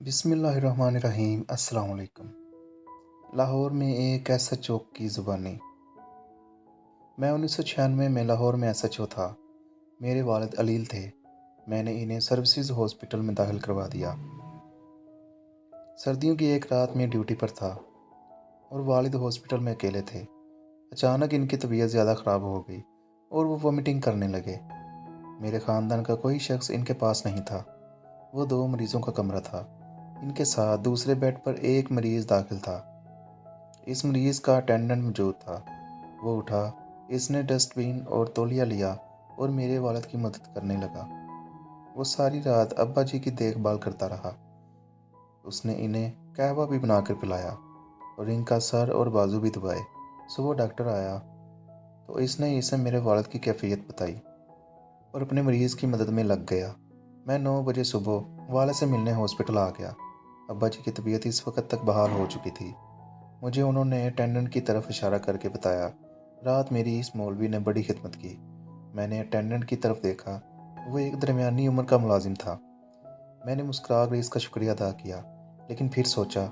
बिस्मिल्लाहिर्रहमानिर्रहीम। अस्सलाम वालेकुम। लाहौर में एक एसएचओ की ज़ुबानी। मैं 1996 में लाहौर में एसएचओ था। मेरे वालिद अलील थे। मैंने इन्हें सर्विसेज हॉस्पिटल में दाखिल करवा दिया। सर्दियों की एक रात में ड्यूटी पर था और वालिद हॉस्पिटल में अकेले थे। अचानक इनकी तबीयत ज़्यादा ख़राब हो गई और वो वॉमिटिंग करने लगे। मेरे ख़ानदान का कोई शख्स इनके पास नहीं था। वो 2 मरीज़ों का कमरा था। इनके साथ दूसरे बेड पर एक मरीज़ दाखिल था। इस मरीज़ का अटेंडेंट मौजूद था। वो उठा, इसने डस्टबिन और तौलिया लिया और मेरे वालिद की मदद करने लगा। वो सारी रात अब्बा जी की देखभाल करता रहा। उसने इन्हें कहवा भी बनाकर पिलाया और इनका सर और बाजू भी दबाए। सुबह डॉक्टर आया तो इसने इसे मेरे वालिद की कैफियत बताई और अपने मरीज़ की मदद में लग गया। मैं 9 बजे सुबह वालिद से मिलने हॉस्पिटल आ गया। अब्बा जी की तबीयत इस वक्त तक बहाल हो चुकी थी। मुझे उन्होंने अटेंडेंट की तरफ इशारा करके बताया, रात मेरी इस मौलवी ने बड़ी खिदमत की। मैंने अटेंडेंट की तरफ देखा। वो एक दरमियानी उम्र का मुलाजिम था। मैंने मुस्कुरा कर इसका शुक्रिया अदा किया, लेकिन फिर सोचा,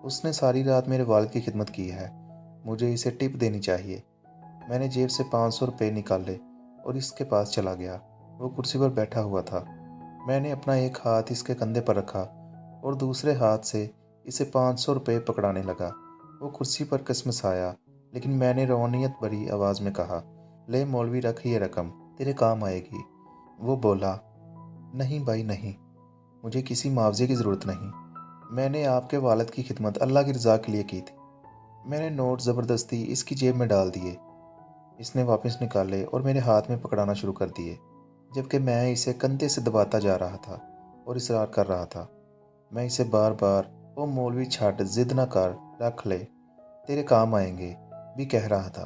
उसने सारी रात मेरे वालिद की खिदमत की है, मुझे इसे टिप देनी चाहिए। मैंने जेब से 500 रुपये निकाले और इसके पास चला गया। वो कुर्सी पर बैठा हुआ था। मैंने अपना एक हाथ इसके कंधे पर रखा और दूसरे हाथ से इसे 500 रुपये पकड़ाने लगा। वो कुर्सी पर कसमसाया, लेकिन मैंने रोनियत भरी आवाज़ में कहा, ले मौलवी, रख ये रकम, तेरे काम आएगी। वो बोला, नहीं भाई नहीं, मुझे किसी मुआवजे की ज़रूरत नहीं। मैंने आपके वालिद की खिदमत अल्लाह की रज़ा के लिए की थी। मैंने नोट ज़बरदस्ती इसकी जेब में डाल दिए। इसने वापस निकाले और मेरे हाथ में पकड़ाना शुरू कर दिए, जबकि मैं इसे कंधे से दबाता जा रहा था और इसरार कर रहा था। मैं इसे बार बार, ओ मौलवी छाट, जिद न कर, रख ले, तेरे काम आएंगे, भी कह रहा था।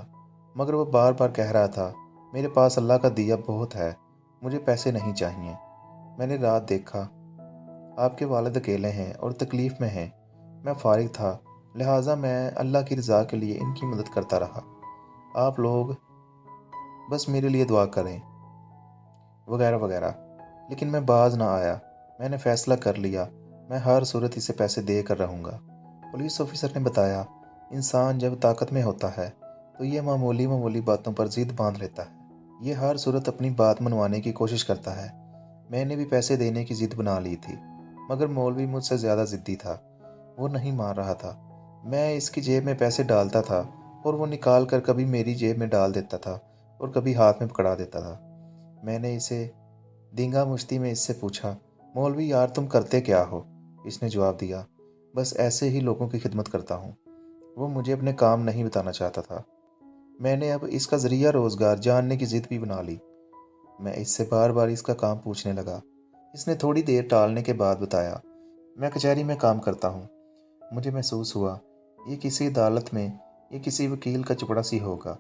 मगर वो बार बार कह रहा था, मेरे पास अल्लाह का दिया बहुत है, मुझे पैसे नहीं चाहिए। मैंने रात देखा, आपके वालिद अकेले हैं और तकलीफ़ में हैं। मैं फारिग था, लिहाजा मैं अल्लाह की रज़ा के लिए इनकी मदद करता रहा। आप लोग बस मेरे लिए दुआ करें, वगैरह वगैरह। लेकिन मैं बाज ना आया। मैंने फ़ैसला कर लिया, मैं हर सूरत इसे पैसे दे कर रहूँगा। पुलिस ऑफिसर ने बताया, इंसान जब ताकत में होता है तो ये मामूली मामूली बातों पर ज़िद बांध लेता है। ये हर सूरत अपनी बात मनवाने की कोशिश करता है। मैंने भी पैसे देने की ज़िद बना ली थी, मगर मौलवी मुझसे ज़्यादा ज़िद्दी था। वो नहीं मान रहा था। मैं इसकी जेब में पैसे डालता था और वो निकाल कर कभी मेरी जेब में डाल देता था और कभी हाथ में पकड़ा देता था। मैंने इसे धींगा मुश्ती में इससे पूछा, मौलवी यार तुम करते क्या हो? इसने जवाब दिया, बस ऐसे ही लोगों की खिदमत करता हूँ। वो मुझे अपने काम नहीं बताना चाहता था। मैंने अब इसका ज़रिया रोज़गार जानने की ज़िद भी बना ली। मैं इससे बार बार इसका काम पूछने लगा। इसने थोड़ी देर टालने के बाद बताया, मैं कचहरी में काम करता हूँ। मुझे महसूस हुआ ये किसी अदालत में ये किसी वकील का चुपड़ा सी होगा।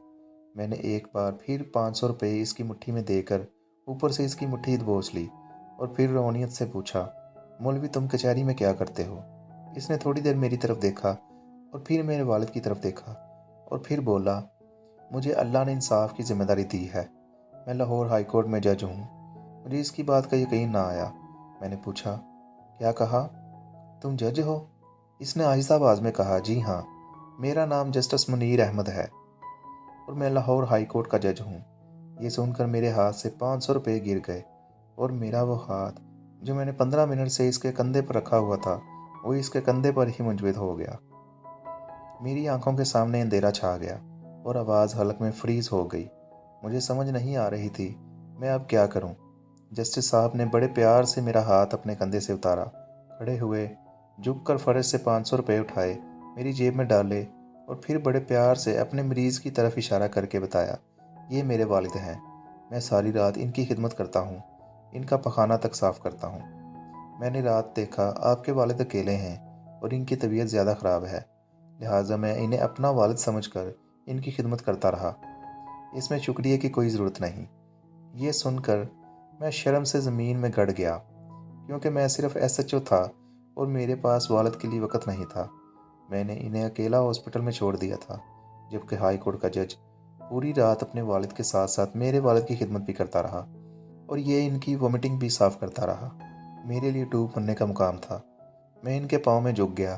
मैंने एक बार फिर 500 रुपये इसकी मुट्ठी में देकर ऊपर से इसकी मुट्ठी दबोच ली और फिर रोनियत से पूछा, मौलवी तुम कचहरी में क्या करते हो? इसने थोड़ी देर मेरी तरफ देखा और फिर मेरे वालिद की तरफ देखा और फिर बोला, मुझे अल्लाह ने इंसाफ की जिम्मेदारी दी है। मैं लाहौर हाई कोर्ट में जज हूँ। मुझे इसकी बात का यकीन ना आया। मैंने पूछा, क्या कहा? तुम जज हो? इसने आहिस्ता आवाज़ में कहा, जी हाँ, मेरा नाम जस्टिस मुनीर अहमद है और मैं लाहौर हाई कोर्ट का जज हूँ। ये सुनकर मेरे हाथ से 500 रुपये गिर गए और मेरा वो हाथ जो मैंने 15 मिनट से इसके कंधे पर रखा हुआ था, वो इसके कंधे पर ही मुंजमद हो गया। मेरी आंखों के सामने अंधेरा छा गया और आवाज़ हलक में फ्रीज हो गई। मुझे समझ नहीं आ रही थी मैं अब क्या करूं। जस्टिस साहब ने बड़े प्यार से मेरा हाथ अपने कंधे से उतारा, खड़े हुए, झुककर फर्श से 500 रुपये उठाए, मेरी जेब में डाले और फिर बड़े प्यार से अपने मरीज़ की तरफ इशारा करके बताया, ये मेरे वालिद हैं, मैं सारी रात इनकी खिदमत करता हूँ, इनका पखाना तक साफ़ करता हूँ। मैंने रात देखा आपके वालिद अकेले हैं और इनकी तबीयत ज़्यादा ख़राब है, लिहाजा मैं इन्हें अपना वालिद समझकर इनकी खिदमत करता रहा। इसमें शुक्रिया की कोई ज़रूरत नहीं। ये सुनकर मैं शर्म से ज़मीन में गड़ गया, क्योंकि मैं सिर्फ एसएचओ था और मेरे पास वालिद के लिए वक़्त नहीं था। मैंने इन्हें अकेला हॉस्पिटल में छोड़ दिया था, जबकि हाई कोर्ट का जज पूरी रात अपने वालिद के साथ साथ मेरे वालिद की खिदमत भी करता रहा और ये इनकी वॉमिटिंग भी साफ़ करता रहा। मेरे लिए डूब मरने का मुकाम था। میں ان کے پاؤں میں جھک گیا،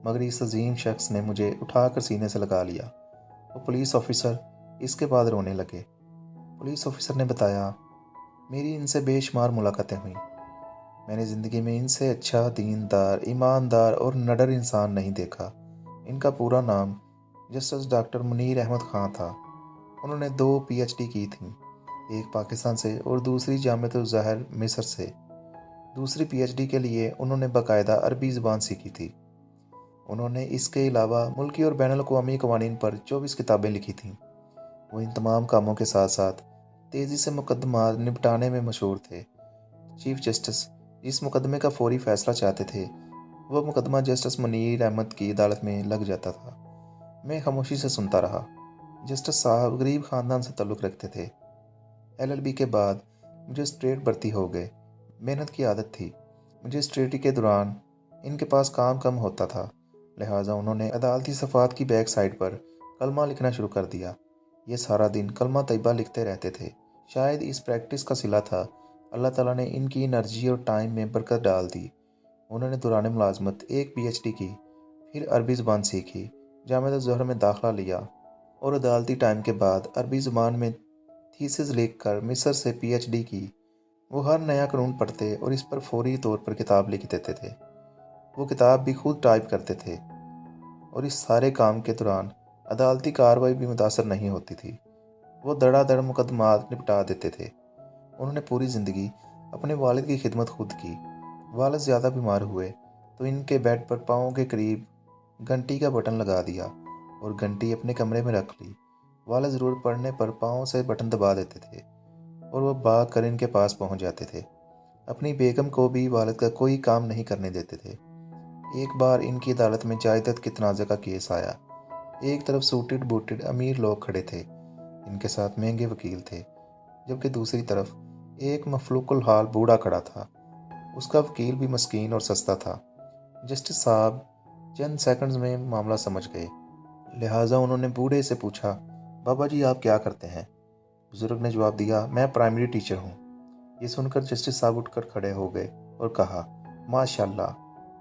مگر اس عظیم شخص نے مجھے اٹھا کر سینے سے لگا لیا۔ وہ پولیس آفیسر اس کے بعد رونے لگے۔ پولیس آفیسر نے بتایا، میری ان سے بے شمار ملاقاتیں ہوئیں۔ میں نے زندگی میں ان سے اچھا، دیندار، ایماندار اور نڈر انسان نہیں دیکھا۔ ان کا پورا نام جسٹس ڈاکٹر منیر احمد خان تھا۔ انہوں نے 2 PhD کی تھیں، ایک پاکستان سے اور دوسری جامعۃ الازہر مصر سے۔ دوسری PhD کے لیے انہوں نے باقاعدہ عربی زبان سیکھی تھی۔ انہوں نے اس کے علاوہ ملکی اور بین الاقوامی قوانین پر 24 کتابیں لکھی تھیں۔ وہ ان تمام کاموں کے ساتھ ساتھ تیزی سے مقدمات نپٹانے میں مشہور تھے۔ چیف جسٹس جس مقدمے کا فوری فیصلہ چاہتے تھے، وہ مقدمہ جسٹس منیر احمد کی عدالت میں لگ جاتا تھا۔ میں خاموشی سے سنتا رہا۔ جسٹس صاحب غریب خاندان سے تعلق رکھتے تھے۔ LLB کے بعد مجسٹریٹ بھرتی ہو گئے۔ محنت کی عادت تھی۔ مجسٹریٹی کے دوران ان کے پاس کام کم ہوتا تھا، لہٰذا انہوں نے عدالتی صفحات کی بیک سائڈ پر کلمہ لکھنا شروع کر دیا۔ یہ سارا دن کلمہ طیبہ لکھتے رہتے تھے۔ شاید اس پریکٹس کا صلہ تھا، اللہ تعالیٰ نے ان کی انرجی اور ٹائم میں برکت ڈال دی۔ انہوں نے دوران ملازمت ایک PhD کی، پھر عربی زبان سیکھی، جامعۃ الازہر میں داخلہ لیا اور عدالتی ٹائم کے بعد عربی زبان میں تھیسس لکھ کر مصر سے PhD کی۔ وہ ہر نیا قانون پڑھتے اور اس پر فوری طور پر کتاب لکھ دیتے تھے۔ وہ کتاب بھی خود ٹائپ کرتے تھے، اور اس سارے کام کے دوران عدالتی کارروائی بھی متاثر نہیں ہوتی تھی۔ وہ دڑا دڑ مقدمات نپٹا دیتے تھے۔ انہوں نے پوری زندگی اپنے والد کی خدمت خود کی۔ والد زیادہ بیمار ہوئے تو ان کے بیڈ پر پاؤں کے قریب گھنٹی کا بٹن لگا دیا اور گھنٹی اپنے کمرے میں رکھ لی۔ والد ضرورت پڑنے پر پاؤں سے بٹن دبا دیتے تھے اور وہ بھاگ کر ان کے پاس پہنچ جاتے تھے۔ اپنی بیگم کو بھی والد کا کوئی کام نہیں کرنے دیتے تھے۔ ایک بار ان کی عدالت میں جائیداد کے تنازع کا کیس آیا۔ ایک طرف سوٹڈ بوٹڈ امیر لوگ کھڑے تھے، ان کے ساتھ مہنگے وکیل تھے، جبکہ دوسری طرف ایک مفلوق الحال بوڑھا کھڑا تھا۔ اس کا وکیل بھی مسکین اور سستا تھا۔ جسٹس صاحب چند سیکنڈز میں معاملہ سمجھ گئے، لہٰذا انہوں نے بوڑھے سے پوچھا، بابا جی آپ کیا کرتے ہیں؟ بزرگ نے جواب دیا، میں پرائمری ٹیچر ہوں۔ یہ سن کر جسٹس صاحب اٹھ کر کھڑے ہو گئے اور کہا، ماشاءاللہ،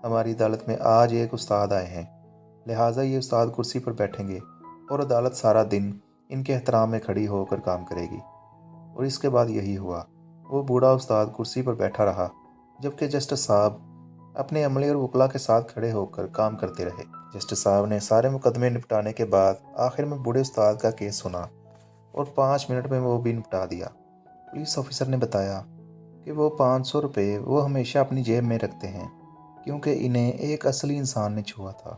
ہماری عدالت میں آج ایک استاد آئے ہیں، لہٰذا یہ استاد کرسی پر بیٹھیں گے اور عدالت سارا دن ان کے احترام میں کھڑی ہو کر کام کرے گی۔ اور اس کے بعد یہی ہوا۔ وہ بوڑھا استاد کرسی پر بیٹھا رہا، جبکہ جسٹس صاحب اپنے عملے اور وکلاء کے ساتھ کھڑے ہو کر کام کرتے رہے۔ جسٹس صاحب نے سارے مقدمے نپٹانے کے بعد آخر میں بوڑھے استاد کا کیس سنا اور 5 منٹ میں وہ بھی نپٹا دیا۔ پولیس آفیسر نے بتایا کہ وہ 500 روپے وہ ہمیشہ اپنی جیب میں رکھتے ہیں، کیونکہ انہیں ایک اصلی انسان نے چھوا تھا۔